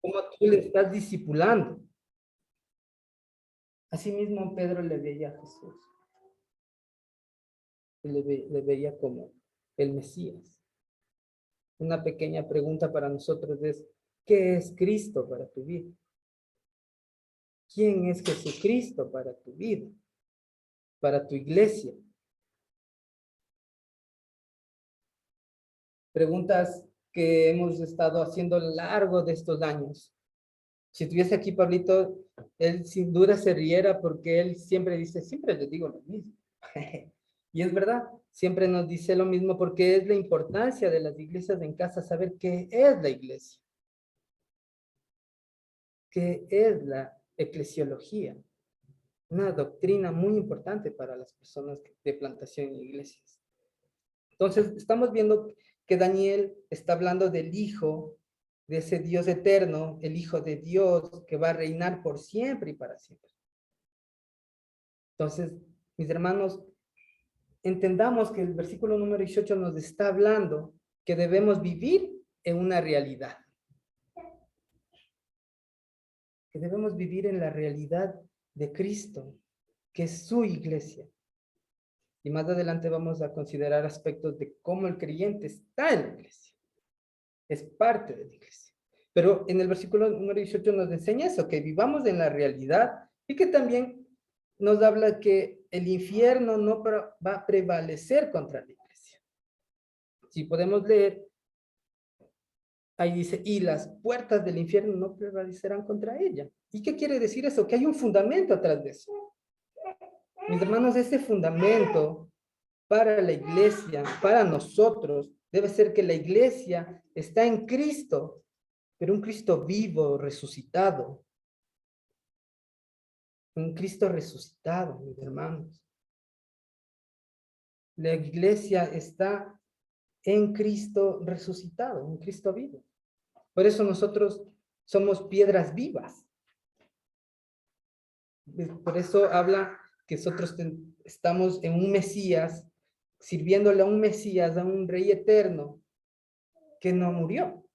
cómo tú le estás discipulando. Asimismo, Pedro le veía a Jesús. Le veía como el Mesías. Una pequeña pregunta para nosotros es, ¿qué es Cristo para tu vida? ¿Quién es Jesucristo para tu vida? Para tu iglesia. Preguntas que hemos estado haciendo a lo largo de estos años. Si estuviese aquí Pablito, él sin duda se riera porque él siempre dice, siempre les digo lo mismo. Y es verdad, siempre nos dice lo mismo porque es la importancia de las iglesias en casa, saber qué es la iglesia. ¿Qué es la eclesiología? Una doctrina muy importante para las personas de plantación en iglesias. Entonces, estamos viendo que Daniel está hablando del Hijo, de ese Dios eterno, el Hijo de Dios que va a reinar por siempre y para siempre. Entonces, mis hermanos, entendamos que el versículo número 18 nos está hablando que debemos vivir en una realidad. Que debemos vivir en la realidad de Cristo, que es su iglesia. Y más adelante vamos a considerar aspectos de cómo el creyente está en la iglesia. Es parte de la iglesia. Pero en el versículo número 18 nos enseña eso, que vivamos en la realidad y que también nos habla que el infierno no va a prevalecer contra la iglesia. Si podemos leer, ahí dice, y las puertas del infierno no prevalecerán contra ella. ¿Y qué quiere decir eso? Que hay un fundamento atrás de eso. Mis hermanos, ese fundamento para la iglesia, para nosotros, debe ser que la iglesia está en Cristo, pero un Cristo vivo, resucitado. Un Cristo resucitado, mis hermanos. La iglesia está en Cristo resucitado, en Cristo vivo. Por eso nosotros somos piedras vivas. Por eso habla que nosotros estamos en un Mesías, sirviéndole a un Mesías, a un Rey eterno, que no murió.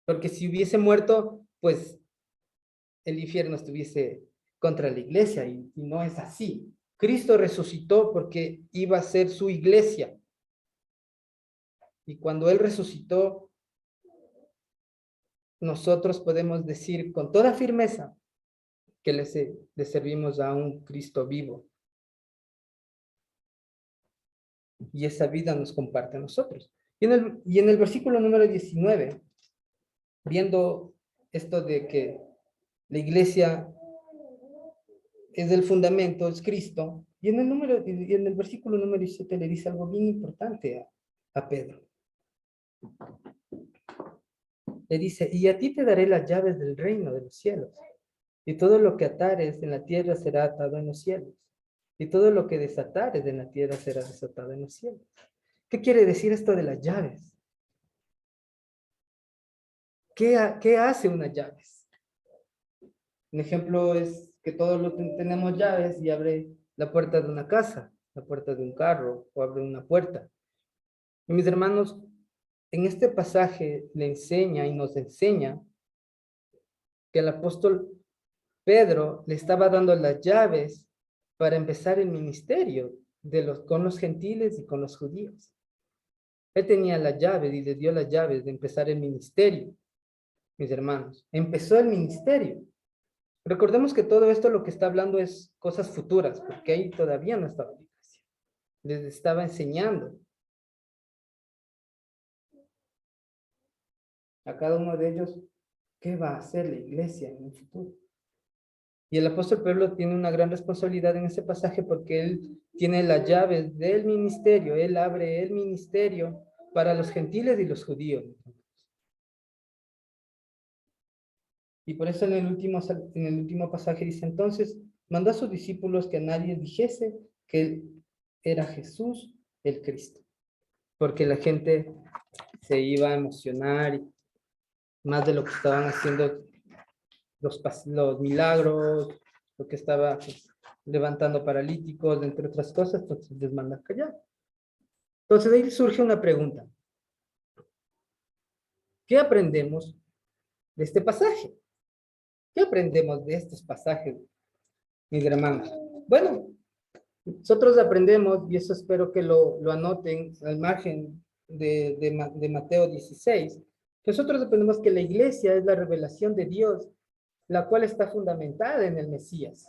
Porque si hubiese muerto, pues el infierno estuviese contra la iglesia y no es así. Cristo resucitó porque iba a ser su iglesia. Y cuando Él resucitó, nosotros podemos decir con toda firmeza que le servimos a un Cristo vivo. Y esa vida nos comparte a nosotros. Y en el versículo número 19, viendo esto de que la iglesia es el fundamento, es Cristo, y en el versículo número 17 le dice algo bien importante a Pedro. Le dice, y a ti te daré las llaves del reino de los cielos, y todo lo que atares en la tierra será atado en los cielos, y todo lo que desatares en la tierra será desatado en los cielos. ¿Qué quiere decir esto de las llaves? ¿Qué hace unas llaves? Un ejemplo es que todos tenemos llaves y abre la puerta de una casa, la puerta de un carro, o abre una puerta. Y mis hermanos, en este pasaje le enseña y nos enseña que el apóstol Pedro le estaba dando las llaves para empezar el ministerio con los gentiles y con los judíos. Él tenía las llaves y les dio las llaves de empezar el ministerio, mis hermanos. Empezó el ministerio. Recordemos que todo esto lo que está hablando es cosas futuras, porque ahí todavía no estaba la iglesia. Les estaba enseñando a cada uno de ellos qué va a hacer la iglesia en el futuro. Y el apóstol Pablo tiene una gran responsabilidad en ese pasaje porque él tiene las llaves del ministerio, él abre el ministerio para los gentiles y los judíos. Y por eso en el último pasaje dice, entonces, mandó a sus discípulos que a nadie dijese que él era Jesús el Cristo, porque la gente se iba a emocionar más de lo que estaban haciendo los milagros, lo que estaba levantando paralíticos, entre otras cosas, entonces les manda a callar. Entonces ahí surge una pregunta. ¿Qué aprendemos de este pasaje? ¿Qué aprendemos de estos pasajes, mis hermanos? Bueno, nosotros aprendemos, y eso espero que lo anoten al margen de Mateo 16, nosotros aprendemos que la iglesia es la revelación de Dios, la cual está fundamentada en el Mesías.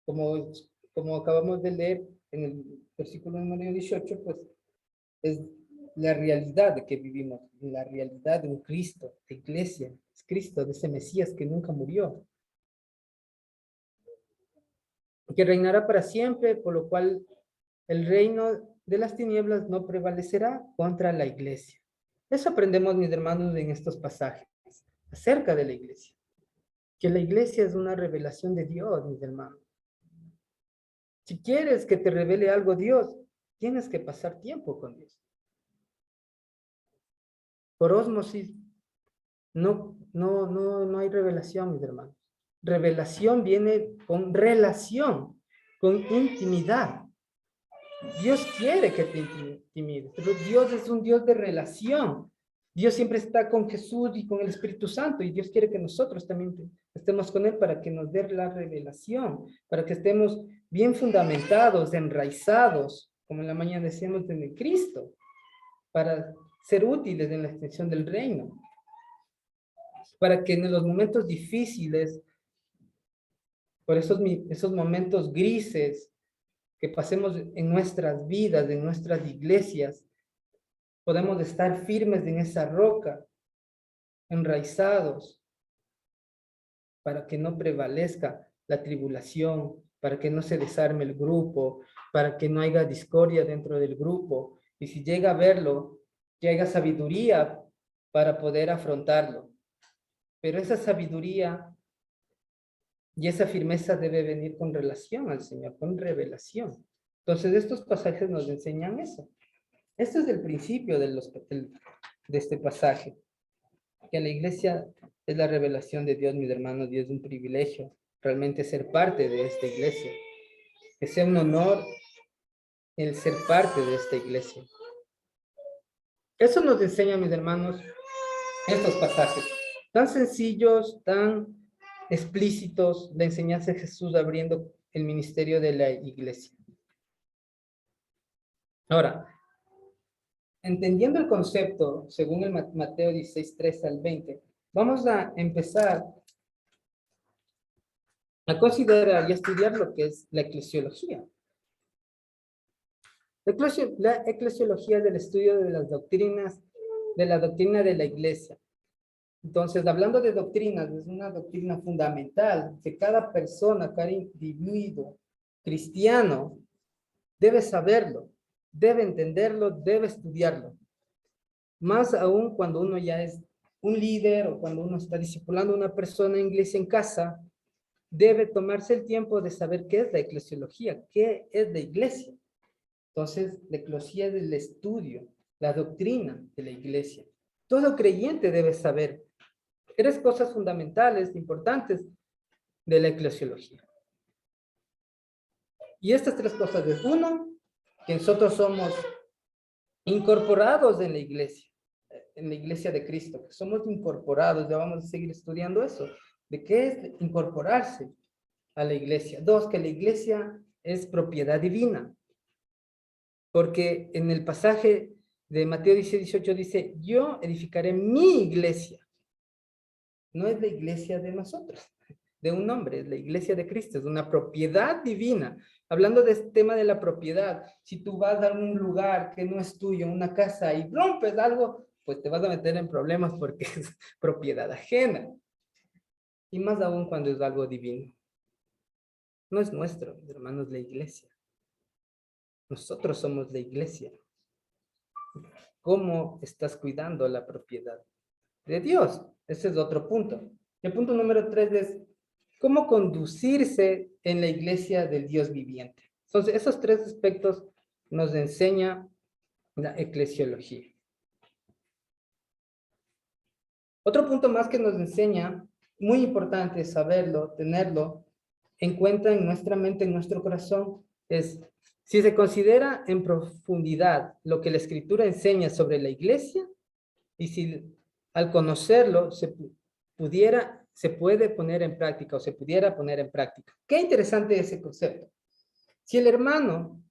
Como acabamos de leer en el versículo número 18, pues es la realidad de que vivimos, la realidad de un Cristo, de iglesia, es Cristo, de ese Mesías que nunca murió, que reinará para siempre, por lo cual el reino de las tinieblas no prevalecerá contra la iglesia. Eso aprendemos, mis hermanos, en estos pasajes acerca de la iglesia, que la iglesia es una revelación de Dios, mis hermanos. Si quieres que te revele algo Dios, tienes que pasar tiempo con Dios. Por ósmosis, no hay revelación, mis hermanos. Revelación viene con relación, con intimidad. Dios quiere que te intimides, pero Dios es un Dios de relación. Dios siempre está con Jesús y con el Espíritu Santo, y Dios quiere que nosotros también estemos con Él para que nos dé la revelación, para que estemos bien fundamentados, enraizados, como en la mañana decíamos, en el Cristo, para ser útiles en la extensión del reino, para que en los momentos difíciles, por esos momentos grises que pasemos en nuestras vidas, en nuestras iglesias, podemos estar firmes en esa roca, enraizados, para que no prevalezca la tribulación, para que no se desarme el grupo, para que no haya discordia dentro del grupo, y si llega a verlo, que haya sabiduría para poder afrontarlo. Pero esa sabiduría y esa firmeza debe venir con relación al Señor, con revelación. Entonces, estos pasajes nos enseñan eso. Este es el principio de este pasaje, que la iglesia es la revelación de Dios, mis hermanos, y es un privilegio realmente ser parte de esta iglesia. Que sea un honor el ser parte de esta iglesia. Eso nos enseña, mis hermanos, estos pasajes tan sencillos, tan explícitos, la enseñanza de Jesús abriendo el ministerio de la iglesia. Ahora, entendiendo el concepto, según el Mateo 16, 3 al 20, vamos a empezar a considerar y a estudiar lo que es la eclesiología. La eclesiología es el estudio de las doctrinas, de la doctrina de la iglesia. Entonces, hablando de doctrinas, es una doctrina fundamental que cada persona, cada individuo cristiano debe saberlo, debe entenderlo, debe estudiarlo. Más aún cuando uno ya es un líder o cuando uno está discipulando a una persona en iglesia en casa, debe tomarse el tiempo de saber qué es la eclesiología, qué es la iglesia. Entonces, la eclesía es el estudio, la doctrina de la iglesia. Todo creyente debe saber tres cosas fundamentales, importantes de la eclesiología. Y estas tres cosas es, uno, que nosotros somos incorporados en la iglesia de Cristo, que somos incorporados, ya vamos a seguir estudiando eso, de qué es incorporarse a la iglesia. Dos, que la iglesia es propiedad divina, porque en el pasaje de Mateo 18 dice, yo edificaré mi iglesia. No es la iglesia de nosotros, de un hombre, es la iglesia de Cristo, es una propiedad divina. Hablando de este tema de la propiedad, si tú vas a un lugar que no es tuyo, una casa, y rompes algo, pues te vas a meter en problemas porque es propiedad ajena. Y más aún cuando es algo divino. No es nuestro, hermanos, la iglesia. Nosotros somos la iglesia. ¿Cómo estás cuidando la propiedad de Dios? Ese es otro punto. El punto número 3 es cómo conducirse en la iglesia del Dios viviente. Entonces, esos tres aspectos nos enseña la eclesiología. Otro punto más que nos enseña, muy importante saberlo, tenerlo en cuenta en nuestra mente, en nuestro corazón, es si se considera en profundidad lo que la Escritura enseña sobre la iglesia y si al conocerlo, se puede poner en práctica o se pudiera poner en práctica. Qué interesante ese concepto. Si el hermano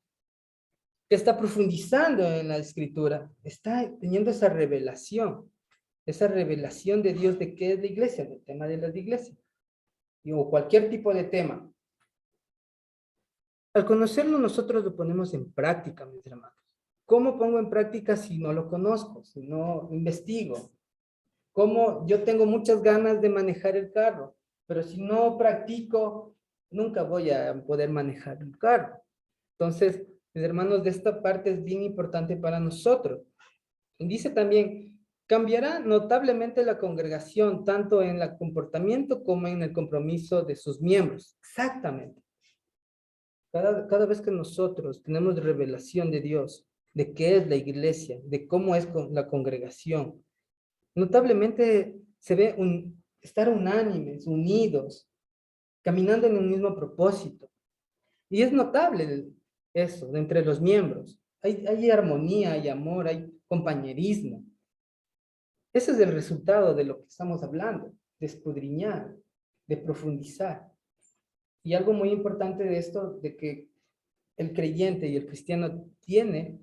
que está profundizando en la escritura está teniendo esa revelación de Dios de qué es la iglesia, del tema de la iglesia, o cualquier tipo de tema. Al conocerlo, nosotros lo ponemos en práctica, mis hermanos. ¿Cómo pongo en práctica si no lo conozco, si no investigo? ¿Cómo yo tengo muchas ganas de manejar el carro, pero si no practico, nunca voy a poder manejar el carro? Entonces, mis hermanos, de esta parte es bien importante para nosotros. Dice también, cambiará notablemente la congregación, tanto en el comportamiento como en el compromiso de sus miembros. Exactamente. Cada vez que nosotros tenemos revelación de Dios, de qué es la iglesia, de cómo es la congregación, notablemente se ve estar unánimes, unidos, caminando en un mismo propósito. Y es notable eso de entre los miembros. Hay armonía, hay amor, hay compañerismo. Ese es el resultado de lo que estamos hablando, de escudriñar, de profundizar. Y algo muy importante de esto, de que el creyente y el cristiano tiene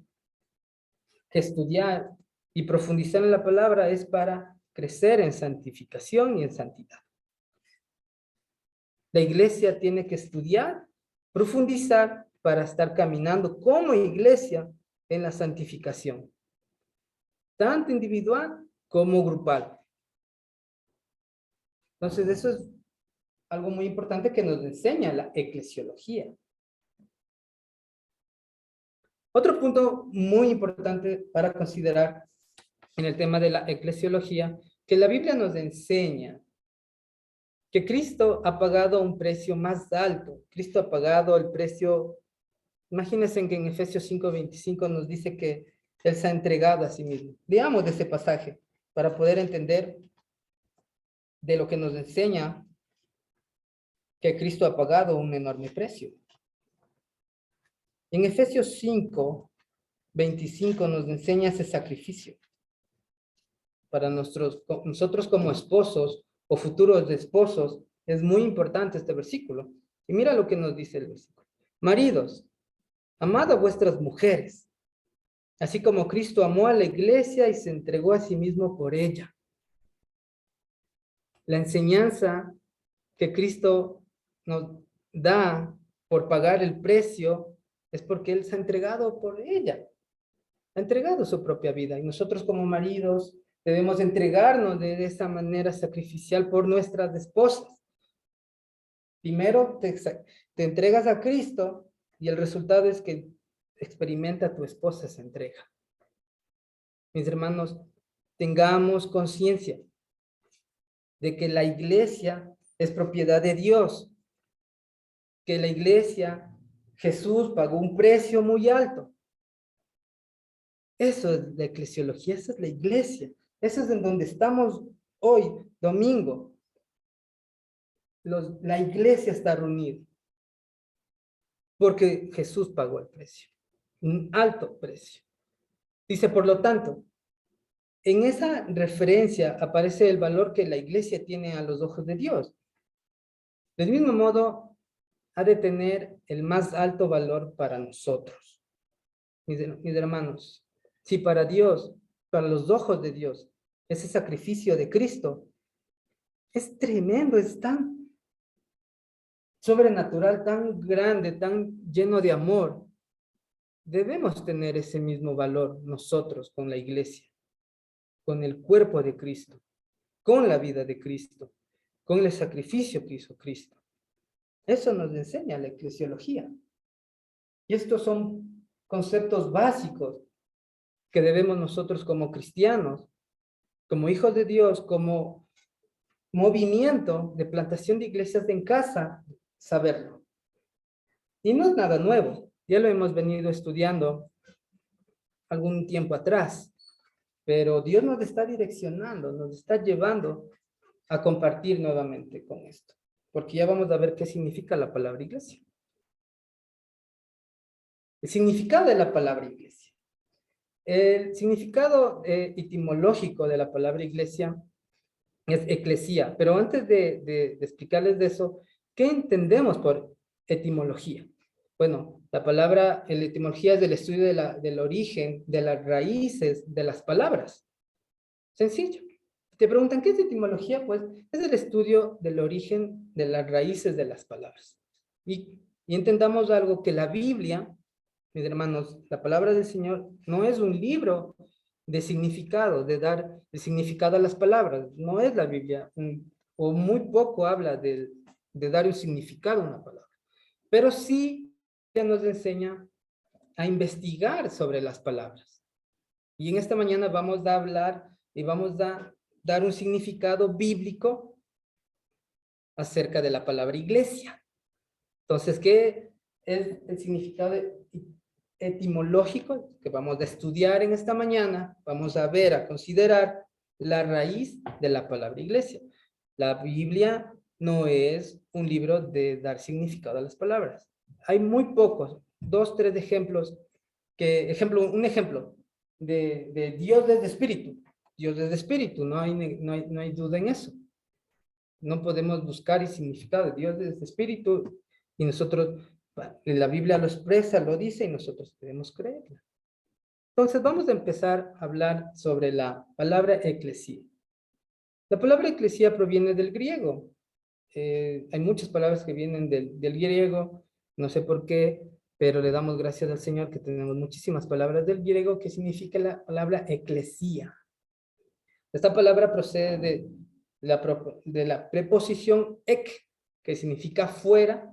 que estudiar y profundizar en la palabra es para crecer en santificación y en santidad. La iglesia tiene que estudiar, profundizar para estar caminando como iglesia en la santificación, tanto individual como grupal. Entonces, eso es algo muy importante que nos enseña la eclesiología. Otro punto muy importante para considerar en el tema de la eclesiología, que la Biblia nos enseña que Cristo ha pagado un precio más alto. Cristo ha pagado el precio, imagínense que en Efesios 5:25 nos dice que Él se ha entregado a sí mismo. Leamos de ese pasaje para poder entender de lo que nos enseña que Cristo ha pagado un enorme precio. En Efesios 5:25 nos enseña ese sacrificio. Para nosotros como esposos o futuros esposos, es muy importante este versículo. Y mira lo que nos dice el versículo. Maridos, amad a vuestras mujeres, así como Cristo amó a la iglesia y se entregó a sí mismo por ella. La enseñanza que Cristo nos da por pagar el precio es porque Él se ha entregado por ella. Ha entregado su propia vida. Y nosotros como maridos debemos entregarnos de esa manera sacrificial por nuestras esposas. Primero te entregas a Cristo y el resultado es que experimenta tu esposa esa entrega. Mis hermanos, tengamos conciencia de que la iglesia es propiedad de Dios, que la iglesia, Jesús pagó un precio muy alto. Eso es la eclesiología, esa es la iglesia, eso es en donde estamos hoy, domingo. La iglesia está reunida porque Jesús pagó el precio, un alto precio. Dice, por lo tanto, en esa referencia aparece el valor que la iglesia tiene a los ojos de Dios. Del mismo modo, ha de tener el más alto valor para nosotros. Mis hermanos, si para Dios, para los ojos de Dios, ese sacrificio de Cristo es tremendo, es tan sobrenatural, tan grande, tan lleno de amor, debemos tener ese mismo valor nosotros con la iglesia, con el cuerpo de Cristo, con la vida de Cristo, con el sacrificio que hizo Cristo. Eso nos enseña la eclesiología. Y estos son conceptos básicos que debemos nosotros como cristianos, como hijos de Dios, como movimiento de plantación de iglesias en casa, saberlo. Y no es nada nuevo, ya lo hemos venido estudiando algún tiempo atrás, pero Dios nos está direccionando, nos está llevando a compartir nuevamente con esto, porque ya vamos a ver qué significa la palabra iglesia. El significado de la palabra iglesia. El significado etimológico de la palabra iglesia es eclesía, pero antes de explicarles de eso, ¿qué entendemos por etimología? Bueno, la etimología es el estudio del origen, de las raíces de las palabras. Sencillo. Te preguntan, ¿qué es etimología? Pues es el estudio del origen de las raíces de las palabras. Y entendamos algo, que la Biblia, mis hermanos, la palabra del Señor no es un libro de significado, de dar el significado a las palabras. No es la Biblia, o muy poco habla de dar un significado a una palabra. Pero sí nos enseña a investigar sobre las palabras. Y en esta mañana vamos a hablar y vamos a dar un significado bíblico acerca de la palabra iglesia. Entonces, ¿qué es el significado etimológico que vamos a estudiar en esta mañana? Vamos a ver, a considerar la raíz de la palabra iglesia. La Biblia no es un libro de dar significado a las palabras. Hay muy pocos, 2, 3 ejemplos, un ejemplo de Dios desde espíritu. Dios desde espíritu, no hay duda en eso. No podemos buscar el significado de Dios desde espíritu y nosotros, la Biblia lo expresa, lo dice y nosotros debemos creerla. Entonces vamos a empezar a hablar sobre la palabra eclesía. La palabra eclesía proviene del griego. Hay muchas palabras que vienen del griego, no sé por qué, pero le damos gracias al Señor que tenemos muchísimas palabras del griego que significa la palabra eclesía. Esta palabra procede de la preposición ek, que significa fuera,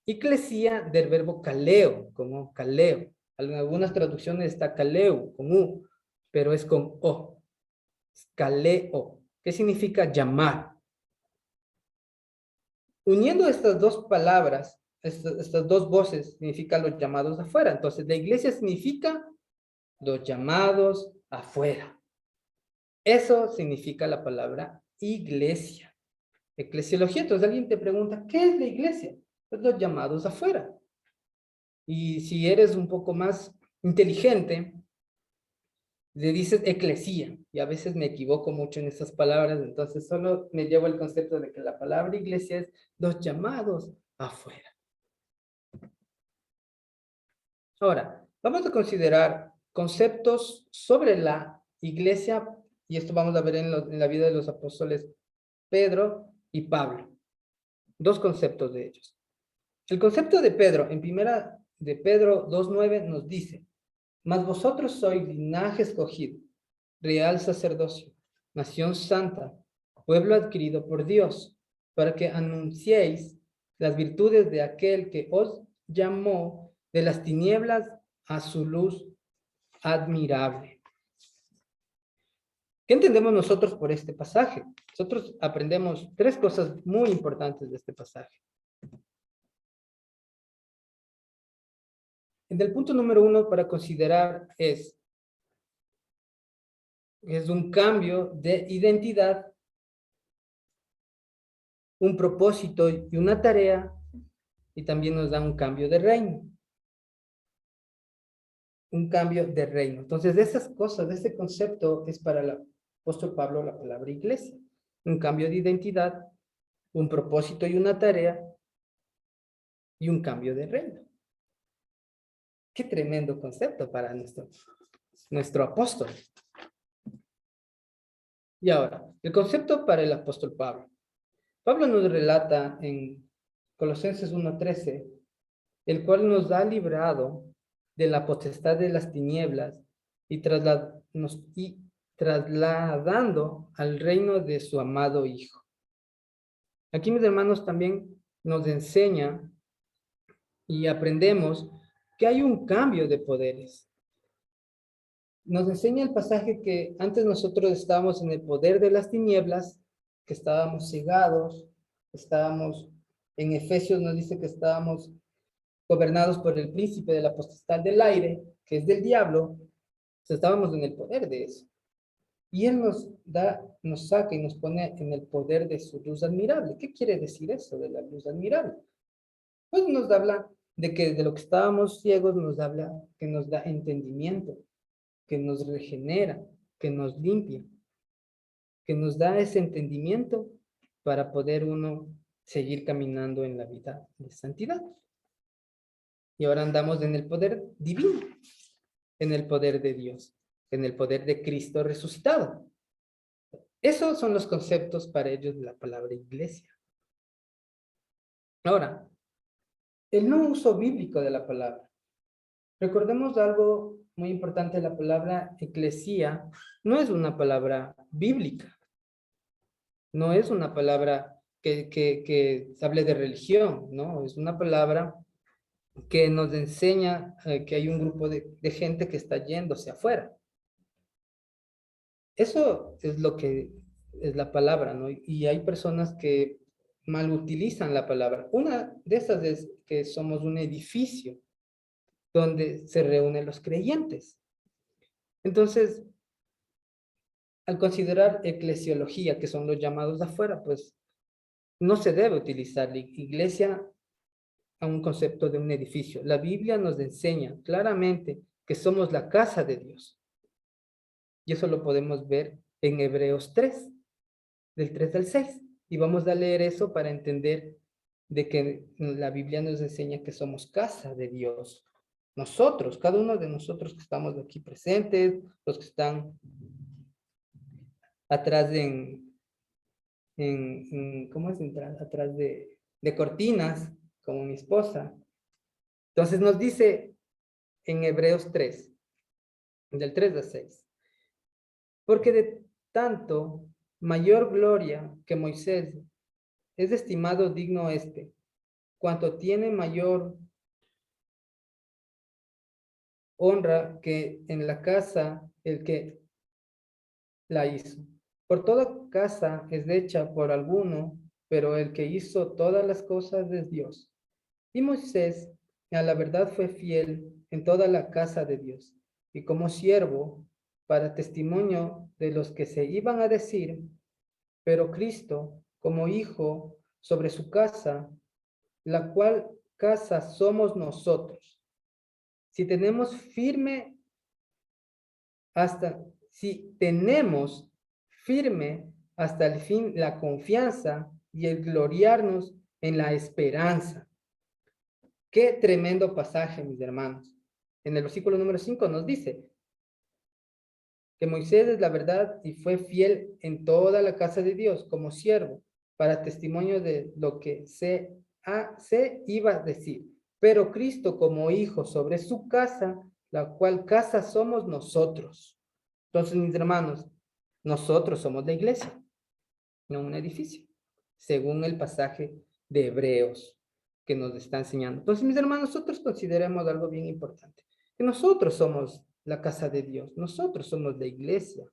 y clesía del verbo kaleo, como kaleo. En algunas traducciones está kaleo, con u, pero es con o. Kaleo, que significa llamar. Uniendo estas dos palabras, estas dos voces, significan los llamados afuera. Entonces, la iglesia significa los llamados afuera. Eso significa la palabra iglesia. Eclesiología. Entonces alguien te pregunta, ¿qué es la iglesia? Pues los llamados afuera. Y si eres un poco más inteligente, le dices eclesía. Y a veces me equivoco mucho en estas palabras, entonces solo me llevo el concepto de que la palabra iglesia es los llamados afuera. Ahora, vamos a considerar conceptos sobre la iglesia, y esto vamos a ver en la vida de los apóstoles Pedro y Pablo. Dos conceptos de ellos. El concepto de Pedro, en primera de Pedro 2:9 nos dice, mas vosotros sois linaje escogido, real sacerdocio, nación santa, pueblo adquirido por Dios, para que anunciéis las virtudes de aquel que os llamó de las tinieblas a su luz admirable. ¿Qué entendemos nosotros por este pasaje? Nosotros aprendemos 3 cosas muy importantes de este pasaje. El punto número 1 para considerar es un cambio de identidad, un propósito y una tarea, y también nos da un cambio de reino. Un cambio de reino. Entonces, de esas cosas, de ese concepto, es para el apóstol Pablo la palabra iglesia. Un cambio de identidad, un propósito y una tarea, y un cambio de reino. Qué tremendo concepto para nuestro apóstol. Y ahora, el concepto para el apóstol Pablo. Pablo nos relata en Colosenses 1:13, el cual nos ha librado de la potestad de las tinieblas y trasladando al reino de su amado Hijo. Aquí, mis hermanos, también nos enseña y aprendemos que hay un cambio de poderes. Nos enseña el pasaje que antes nosotros estábamos en el poder de las tinieblas, que estábamos cegados, en Efesios nos dice que estábamos gobernados por el príncipe de la potestad del aire, que es del diablo. Estábamos en el poder de eso. Y Él nos saca y nos pone en el poder de su luz admirable. ¿Qué quiere decir eso de la luz admirable? Pues nos habla de que de lo que estábamos ciegos, nos habla que nos da entendimiento. que nos regenera, que nos limpia, que nos da ese entendimiento para poder uno seguir caminando en la vida de santidad. Y ahora andamos en el poder divino, en el poder de Dios, en el poder de Cristo resucitado. Esos son los conceptos para ellos de la palabra iglesia. Ahora, el no uso bíblico de la palabra. Recordemos algo muy importante, la palabra eclesía no es una palabra bíblica, no es una palabra que hable de religión, ¿no? Es una palabra que nos enseña que hay un grupo de gente que está yéndose afuera. Eso es lo que es la palabra, ¿no? Y hay personas que mal utilizan la palabra. Una de esas es que somos un edificio donde se reúnen los creyentes. Entonces, al considerar eclesiología, que son los llamados de afuera, pues no se debe utilizar la iglesia a un concepto de un edificio. La Biblia nos enseña claramente que somos la casa de Dios. Y eso lo podemos ver en Hebreos 3, del 3 al 6. Y vamos a leer eso para entender de que la Biblia nos enseña que somos casa de Dios. Nosotros, cada uno de nosotros que estamos aquí presentes, los que están atrás ¿cómo es entrar? Atrás de cortinas, como mi esposa. Entonces nos dice en Hebreos 3, del 3 al 6, porque de tanto mayor gloria que Moisés es estimado digno cuanto tiene mayor honra que en la casa el que la hizo. Por toda casa es hecha por alguno, pero el que hizo todas las cosas es Dios. Y Moisés, a la verdad, fue fiel en toda la casa de Dios, y como siervo, para testimonio de los que se iban a decir, pero Cristo, como hijo sobre su casa, la cual casa somos nosotros. Si tenemos firme si tenemos firme hasta el fin la confianza y el gloriarnos en la esperanza. Qué tremendo pasaje, mis hermanos. En el versículo número 5 nos dice que Moisés es la verdad y fue fiel en toda la casa de Dios como siervo para testimonio de lo que se iba a decir. Pero Cristo como hijo sobre su casa, la cual casa somos nosotros. Entonces, mis hermanos, nosotros somos la iglesia, no un edificio, según el pasaje de Hebreos que nos está enseñando. Entonces, mis hermanos, nosotros consideremos algo bien importante, que nosotros somos la casa de Dios, nosotros somos la iglesia.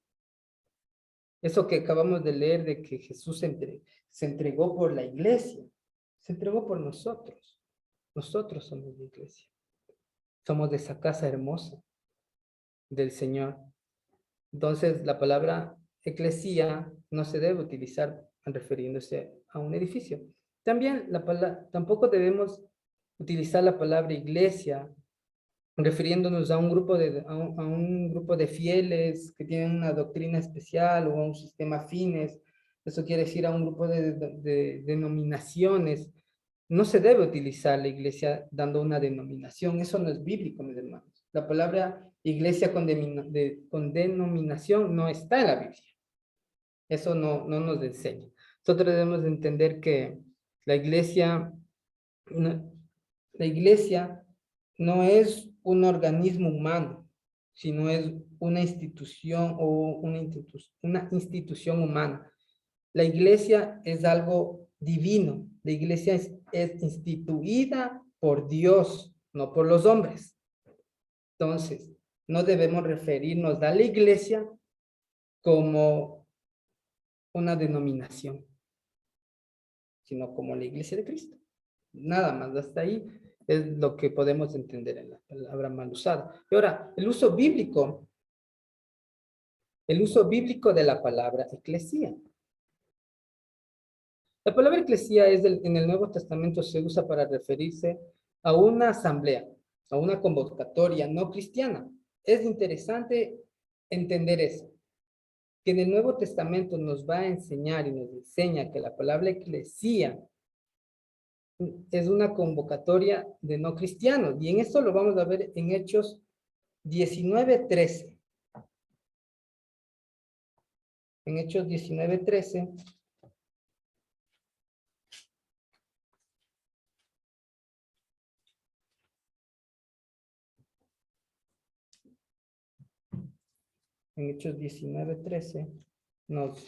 Eso que acabamos de leer de que Jesús se entregó por la iglesia, se entregó por nosotros. Nosotros somos la iglesia. Somos de esa casa hermosa del Señor. Entonces, la palabra eclesía no se debe utilizar refiriéndose a un edificio. También tampoco debemos utilizar la palabra iglesia refiriéndonos a un grupo de fieles que tienen una doctrina especial o a un sistema afines. Eso quiere decir a un grupo de denominaciones. No se debe utilizar la iglesia dando una denominación. Eso no es bíblico, mis hermanos. La palabra iglesia con denominación no está en la Biblia. Eso no nos enseña. Nosotros debemos entender que la iglesia no es un organismo humano, sino es una institución o una institución humana. La iglesia es algo divino. La iglesia es instituida por Dios, no por los hombres. Entonces, no debemos referirnos a la iglesia como una denominación, sino como la iglesia de Cristo. Nada más, hasta ahí es lo que podemos entender en la palabra mal usada. Y ahora, el uso bíblico de la palabra eclesía. La palabra eclesía en el Nuevo Testamento se usa para referirse a una asamblea, a una convocatoria no cristiana. Es interesante entender eso, que en el Nuevo Testamento nos va a enseñar y nos enseña que la palabra eclesía es una convocatoria de no cristianos. Y en esto lo vamos a ver en Hechos 19:13. En Hechos 19:13. En Hechos 19:13 nos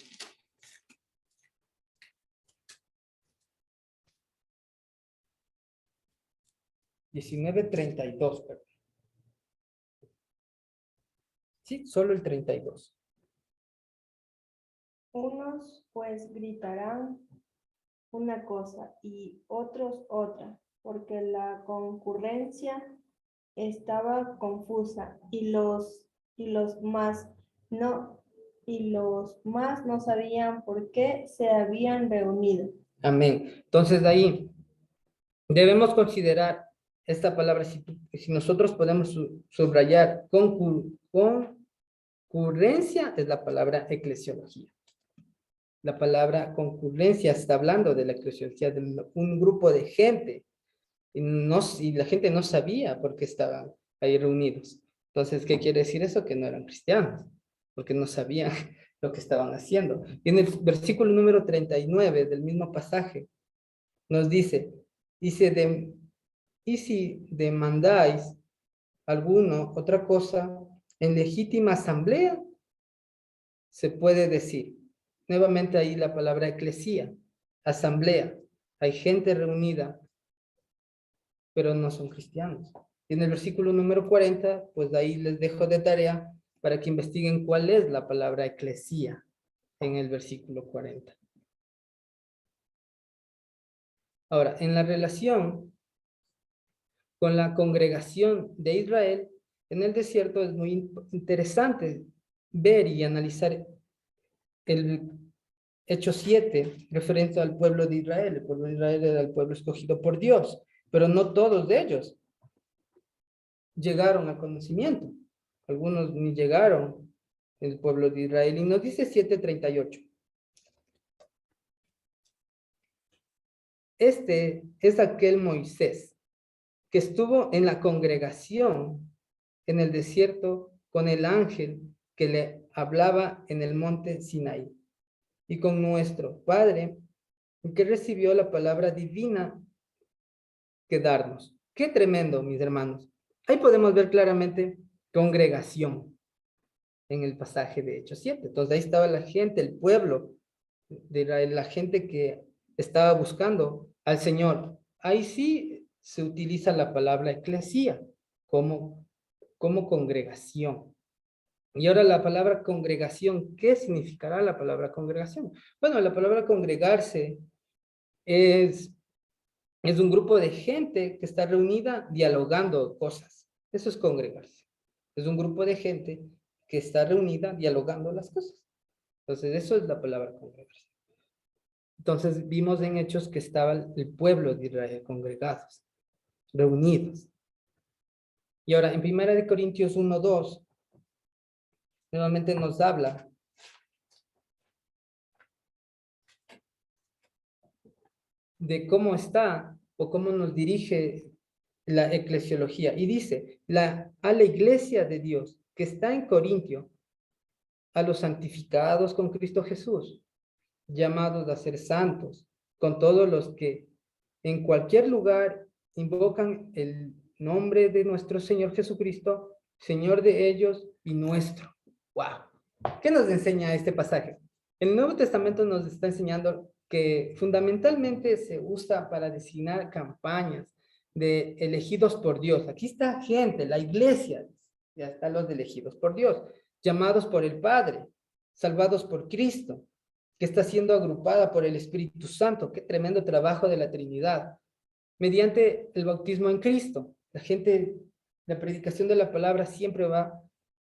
19:32, perdón. Sí, solo el 32. Unos pues gritarán una cosa y otros otra, porque la concurrencia estaba confusa y los más no sabían por qué se habían reunido. Amén. Entonces, de ahí debemos considerar esta palabra, si nosotros podemos subrayar concurrencia, es la palabra eclesiología. La palabra concurrencia está hablando de la eclesiología, de un grupo de gente, y la gente no sabía por qué estaban ahí reunidos. Entonces, ¿qué quiere decir eso? Que no eran cristianos, porque no sabían lo que estaban haciendo. Y en el versículo número 39 del mismo pasaje, nos dice, y si demandáis alguno, otra cosa, en legítima asamblea, se puede decir. Nuevamente ahí la palabra eclesía, asamblea. Hay gente reunida, pero no son cristianos. Y en el versículo número 40, pues de ahí les dejo de tarea para que investiguen cuál es la palabra eclesía en el versículo 40. Ahora, en la relación con la congregación de Israel en el desierto es muy interesante ver y analizar el Hechos 7 referente al pueblo de Israel. El pueblo de Israel era el pueblo escogido por Dios, pero no todos de ellos llegaron al conocimiento. Algunos ni llegaron el pueblo de Israel. Y nos dice 7:38. Este es aquel Moisés que estuvo en la congregación en el desierto con el ángel que le hablaba en el monte Sinaí, y con nuestro Padre, que recibió la palabra divina que darnos. Qué tremendo, mis hermanos. Ahí podemos ver claramente congregación en el pasaje de Hechos 7. Entonces ahí estaba la gente, el pueblo de Israel, la gente que estaba buscando al Señor. Ahí sí se utiliza la palabra eclesía como congregación. Y ahora la palabra congregación, ¿qué significará la palabra congregación? Bueno, la palabra congregarse es un grupo de gente que está reunida dialogando cosas. Eso es congregarse. Es un grupo de gente que está reunida dialogando las cosas. Entonces, eso es la palabra congregarse. Entonces, vimos en Hechos que estaba el pueblo de Israel congregados, reunidos. Y ahora, en 1 Corintios 1:2, nuevamente nos habla de cómo está o cómo nos dirige la eclesiología. Y dice, a la iglesia de Dios que está en Corintio, a los santificados con Cristo Jesús, llamados a ser santos, con todos los que en cualquier lugar invocan el nombre de nuestro Señor Jesucristo, Señor de ellos y nuestro. ¡Wow! ¿Qué nos enseña este pasaje? El Nuevo Testamento nos está enseñando que fundamentalmente se usa para designar campañas de elegidos por Dios. Aquí está gente, la iglesia, ya están los elegidos por Dios, llamados por el Padre, salvados por Cristo, que está siendo agrupada por el Espíritu Santo. Qué tremendo trabajo de la Trinidad. Mediante el bautismo en Cristo. La gente, la predicación de la palabra siempre va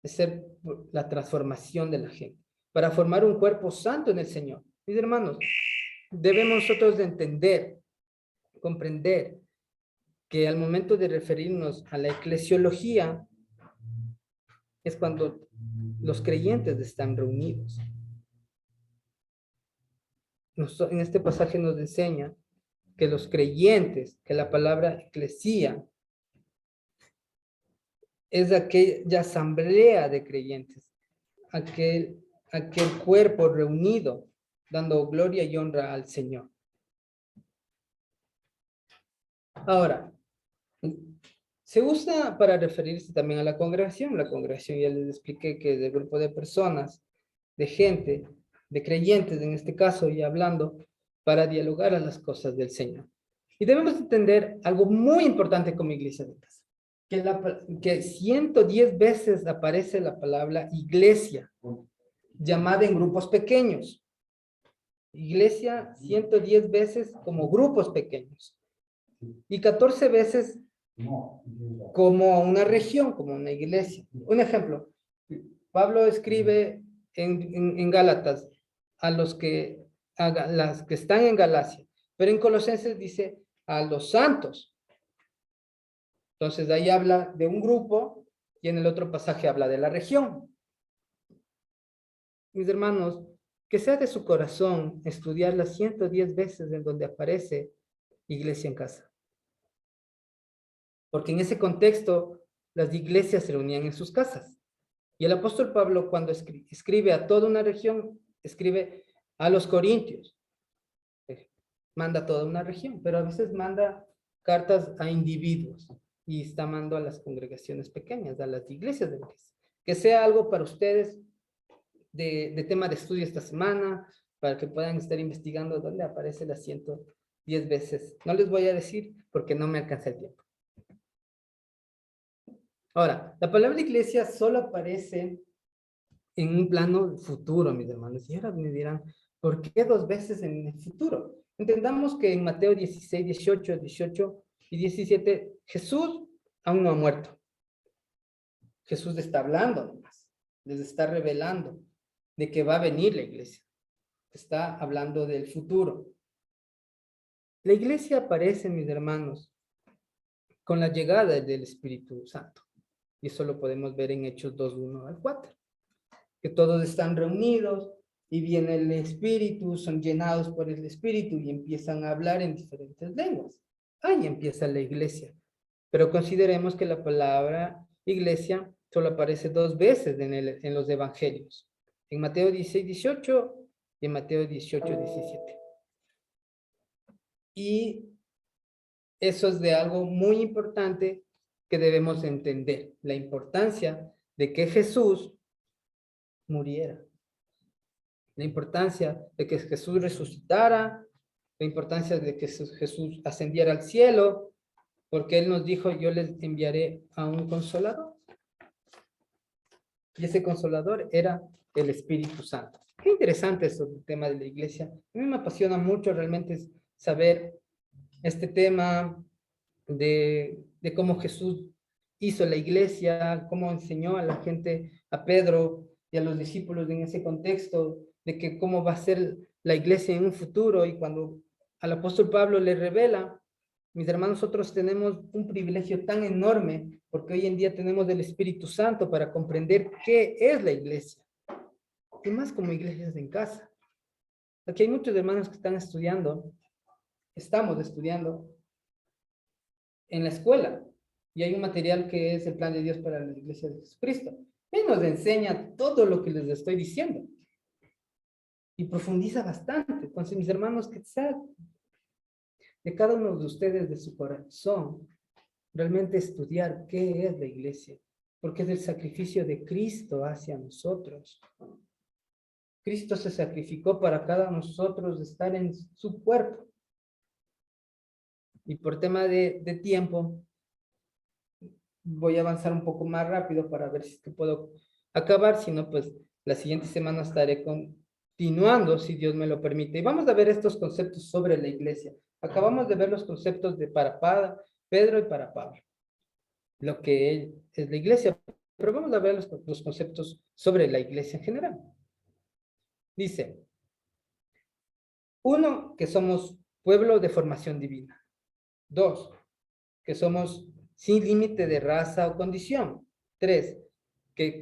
a ser la transformación de la gente, para formar un cuerpo santo en el Señor. Mis hermanos, debemos nosotros de entender, comprender, que al momento de referirnos a la eclesiología, es cuando los creyentes están reunidos. En este pasaje nos enseña que los creyentes, que la palabra eclesía es aquella asamblea de creyentes, aquel cuerpo reunido, dando gloria y honra al Señor. Ahora, se usa para referirse también a la congregación. La congregación ya les expliqué que es el grupo de personas, de gente, de creyentes en este caso, y hablando para dialogar a las cosas del Señor. Y debemos entender algo muy importante como iglesia de casa, que 110 veces aparece la palabra iglesia, llamada en grupos pequeños. Iglesia 110 veces como grupos pequeños. Y 14 veces como una región, como una iglesia. Un ejemplo, Pablo escribe en Gálatas a las que están en Galacia, pero en Colosenses dice a los santos. Entonces ahí habla de un grupo y en el otro pasaje habla de la región. Mis hermanos, que sea de su corazón estudiar las 110 veces en donde aparece iglesia en casa. Porque en ese contexto las iglesias se reunían en sus casas. Y el apóstol Pablo, cuando escribe a toda una región, escribe a los corintios. Manda a toda una región, pero a veces manda cartas a individuos y está mandando a las congregaciones pequeñas, a las iglesias de iglesia. Que sea algo para ustedes de tema de estudio esta semana, para que puedan estar investigando dónde aparece las 110 veces. No les voy a decir porque no me alcanza el tiempo. Ahora, la palabra iglesia solo aparece en un plano futuro, mis hermanos. Y ahora me dirán, ¿por qué 2 veces en el futuro? Entendamos que en Mateo 16, 18 y 17, Jesús aún no ha muerto. Jesús está hablando nomás, les está revelando de que va a venir la iglesia. Está hablando del futuro. La iglesia aparece, mis hermanos, con la llegada del Espíritu Santo. Y eso lo podemos ver en Hechos 2, 1 al 4. Que todos están reunidos y viene el Espíritu, son llenados por el Espíritu y empiezan a hablar en diferentes lenguas. Ahí empieza la iglesia. Pero consideremos que la palabra iglesia solo aparece 2 veces en los evangelios. En Mateo 16, 18 y en Mateo 18, 17. Y eso es de algo muy importante que debemos entender. La importancia de que Jesús muriera. La importancia de que Jesús resucitara, la importancia de que Jesús ascendiera al cielo, porque Él nos dijo, yo les enviaré a un consolador. Y ese consolador era el Espíritu Santo. Qué interesante es el tema de la iglesia. A mí me apasiona mucho realmente saber este tema de cómo Jesús hizo la iglesia, cómo enseñó a la gente, a Pedro y a los discípulos en ese contexto, de que cómo va a ser la iglesia en un futuro. Y cuando al apóstol Pablo le revela, mis hermanos, nosotros tenemos un privilegio tan enorme, porque hoy en día tenemos el Espíritu Santo para comprender qué es la iglesia. Y más como iglesias en casa. Aquí hay muchos hermanos que están estudiando, estamos estudiando en la escuela, y hay un material que es el plan de Dios para la iglesia de Jesucristo. Él nos enseña todo lo que les estoy diciendo. Y profundiza bastante. Entonces, mis hermanos, que sea de cada uno de ustedes, de su corazón, realmente estudiar qué es la iglesia, porque es el sacrificio de Cristo hacia nosotros. Cristo se sacrificó para cada uno de nosotros estar en su cuerpo. Y por tema de tiempo, voy a avanzar un poco más rápido para ver si es que puedo acabar, si no, pues la siguiente semana estaré continuando, si Dios me lo permite. Y vamos a ver estos conceptos sobre la iglesia. Acabamos de ver los conceptos para Pedro y para Pablo, lo que es la iglesia, pero vamos a ver los conceptos sobre la iglesia en general. Dice, 1, que somos pueblo de formación divina. 2, que somos sin límite de raza o condición. 3, que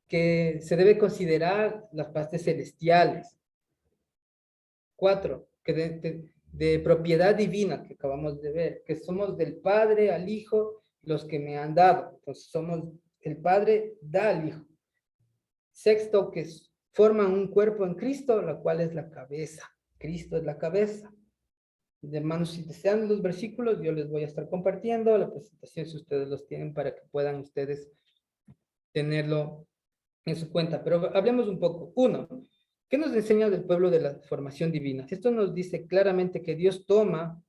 que se debe considerar las partes celestiales. 4, que de propiedad divina, que acabamos de ver, que somos del Padre al Hijo, los que me han dado. Entonces somos, el Padre da al Hijo. 6, que forman un cuerpo en Cristo, la cual es la cabeza. Cristo es la cabeza. De hermanos, si desean los versículos, yo les voy a estar compartiendo la presentación si ustedes los tienen para que puedan ustedes tenerlo en su cuenta. Pero hablemos un poco. 1, ¿qué nos enseña del pueblo de la formación divina? Esto nos dice claramente que Dios toma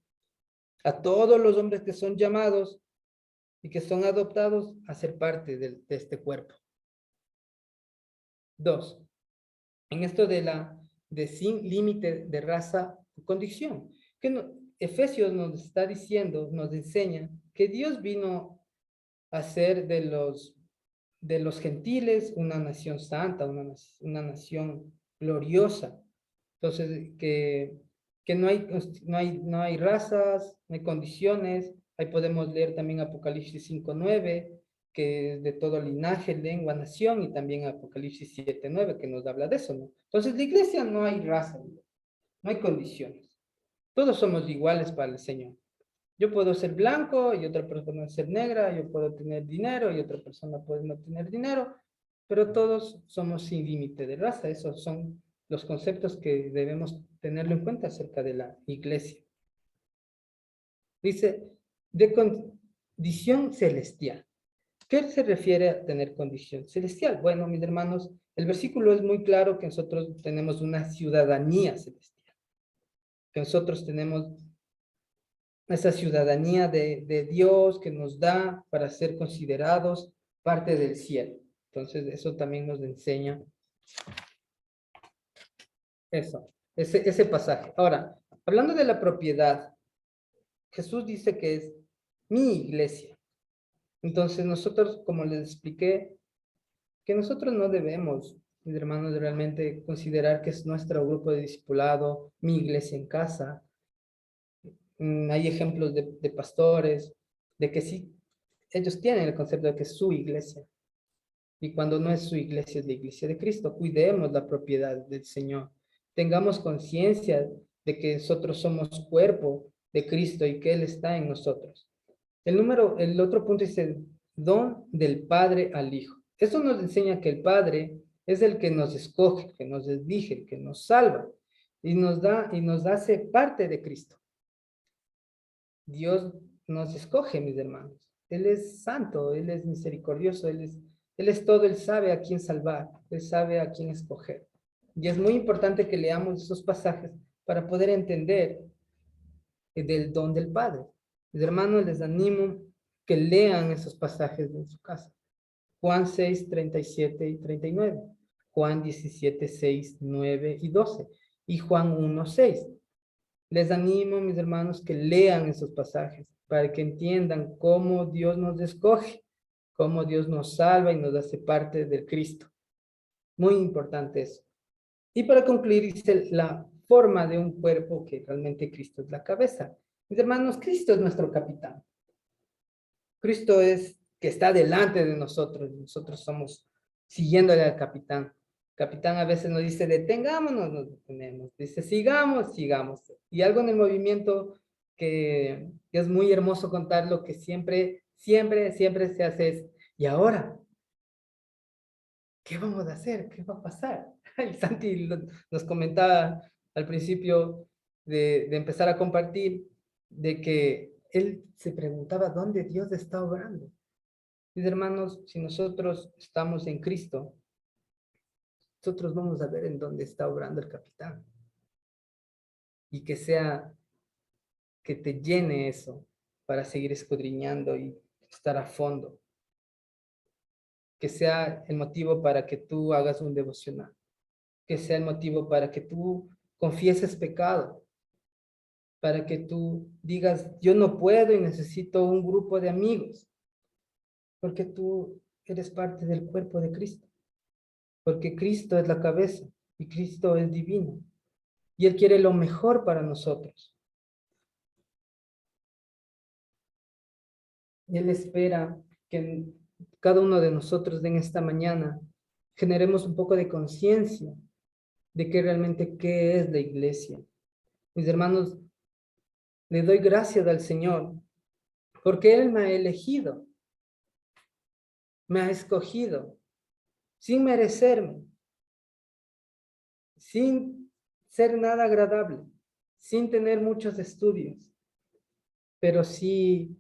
a todos los hombres que son llamados y que son adoptados a ser parte de este cuerpo. 2, en esto de sin límite de raza o condición. Que Efesios nos está diciendo, nos enseña que Dios vino a ser de los gentiles una nación santa, una nación gloriosa. Entonces, que no hay razas, no hay condiciones. Ahí podemos leer también Apocalipsis 5:9, que es de todo linaje, lengua, nación, y también Apocalipsis 7:9, que nos habla de eso, ¿no? Entonces, la iglesia no hay raza, no hay condiciones. Todos somos iguales para el Señor. Yo puedo ser blanco y otra persona ser negra, yo puedo tener dinero y otra persona puede no tener dinero, pero todos somos sin límite de raza. Esos son los conceptos que debemos tenerlo en cuenta acerca de la iglesia. Dice, de condición celestial. ¿Qué se refiere a tener condición celestial? Bueno, mis hermanos, el versículo es muy claro que nosotros tenemos una ciudadanía celestial, que nosotros tenemos esa ciudadanía de Dios que nos da para ser considerados parte del cielo. Entonces, eso también nos enseña ese pasaje. Ahora, hablando de la propiedad, Jesús dice que es mi iglesia. Entonces, nosotros, como les expliqué, que nosotros no debemos, mis hermanos, realmente considerar que es nuestro grupo de discipulado, mi iglesia en casa. Hay ejemplos de pastores, de que sí, ellos tienen el concepto de que es su iglesia. Y cuando no es su iglesia, es la iglesia de Cristo. Cuidemos la propiedad del Señor. Tengamos conciencia de que nosotros somos cuerpo de Cristo y que Él está en nosotros. El otro punto es el don del Padre al Hijo. Eso nos enseña que el Padre es el que nos escoge, que nos elige, que nos salva y nos hace parte de Cristo. Dios nos escoge, mis hermanos. Él es santo, Él es misericordioso, Él es todo, Él sabe a quién salvar, Él sabe a quién escoger. Y es muy importante que leamos esos pasajes para poder entender del don del Padre. Mis hermanos, les animo que lean esos pasajes en su casa. Juan 6, 37 y 39. Juan 17, 6, 9 y 12. Y Juan 1, 6. Les animo, mis hermanos, que lean esos pasajes para que entiendan cómo Dios nos escoge, cómo Dios nos salva y nos hace parte del Cristo. Muy importante eso. Y para concluir, dice la forma de un cuerpo que realmente Cristo es la cabeza. Mis hermanos, Cristo es nuestro capitán. Cristo es que está delante de nosotros. Nosotros somos siguiéndole al capitán. Capitán a veces nos dice, detengámonos, nos detenemos. Dice, sigamos, sigamos. Y algo en el movimiento que es muy hermoso contarlo, que siempre se hace es, ¿y ahora? ¿Qué vamos a hacer? ¿Qué va a pasar? Y Santi nos comentaba al principio de empezar a compartir de que él se preguntaba dónde Dios está obrando. Mis hermanos, si nosotros estamos en Cristo, nosotros vamos a ver en dónde está obrando el capitán. Y que te llene eso para seguir escudriñando y estar a fondo. Que sea el motivo para que tú hagas un devocional. Que sea el motivo para que tú confieses pecado. Para que tú digas, yo no puedo y necesito un grupo de amigos. Porque tú eres parte del cuerpo de Cristo. Porque Cristo es la cabeza y Cristo es divino. Y Él quiere lo mejor para nosotros. Él espera que cada uno de nosotros en esta mañana generemos un poco de conciencia de que realmente qué es la iglesia. Mis hermanos, le doy gracias al Señor porque Él me ha elegido, me ha escogido, sin merecerme, sin ser nada agradable, sin tener muchos estudios, pero sí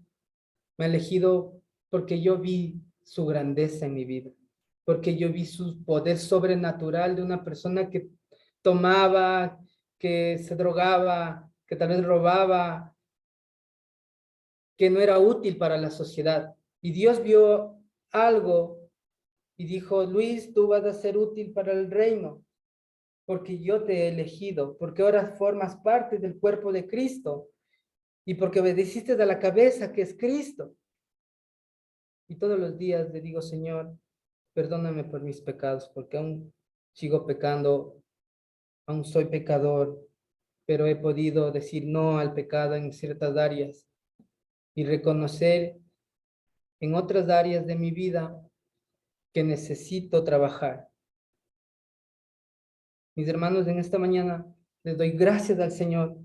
me ha elegido porque yo vi su grandeza en mi vida, porque yo vi su poder sobrenatural de una persona que tomaba, que se drogaba, que tal vez robaba, que no era útil para la sociedad. Y Dios vio algo y dijo, Luis, tú vas a ser útil para el reino, porque yo te he elegido, porque ahora formas parte del cuerpo de Cristo y porque obedeciste a la cabeza que es Cristo. Y todos los días le digo, Señor, perdóname por mis pecados, porque aún sigo pecando, aún soy pecador, pero he podido decir no al pecado en ciertas áreas y reconocer en otras áreas de mi vida que necesito trabajar. Mis hermanos, en esta mañana les doy gracias al Señor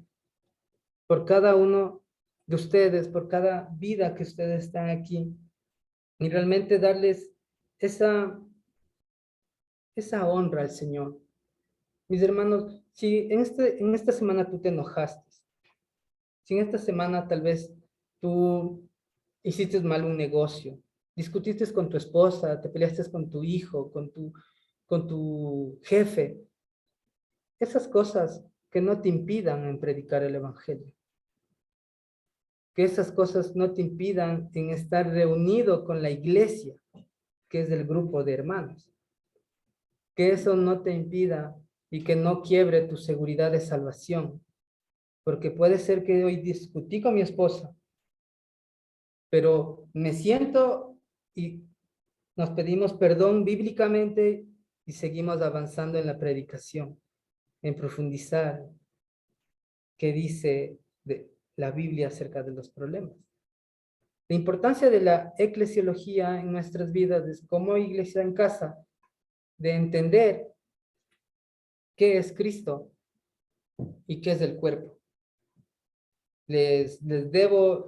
por cada uno de ustedes, por cada vida que ustedes están aquí y realmente darles esa honra al Señor. Mis hermanos, si en esta semana tú te enojaste, si en esta semana tal vez tú hiciste mal un negocio, discutiste con tu esposa, te peleaste con tu hijo, con tu jefe, esas cosas que no te impidan en predicar el evangelio, que esas cosas no te impidan en estar reunido con la iglesia, que es el grupo de hermanos, que eso no te impida y que no quiebre tu seguridad de salvación, porque puede ser que hoy discutí con mi esposa, pero me siento y nos pedimos perdón bíblicamente y seguimos avanzando en la predicación, en profundizar qué dice la Biblia acerca de los problemas. La importancia de la eclesiología en nuestras vidas es como iglesia en casa, de entender qué es Cristo y qué es el cuerpo. Les debo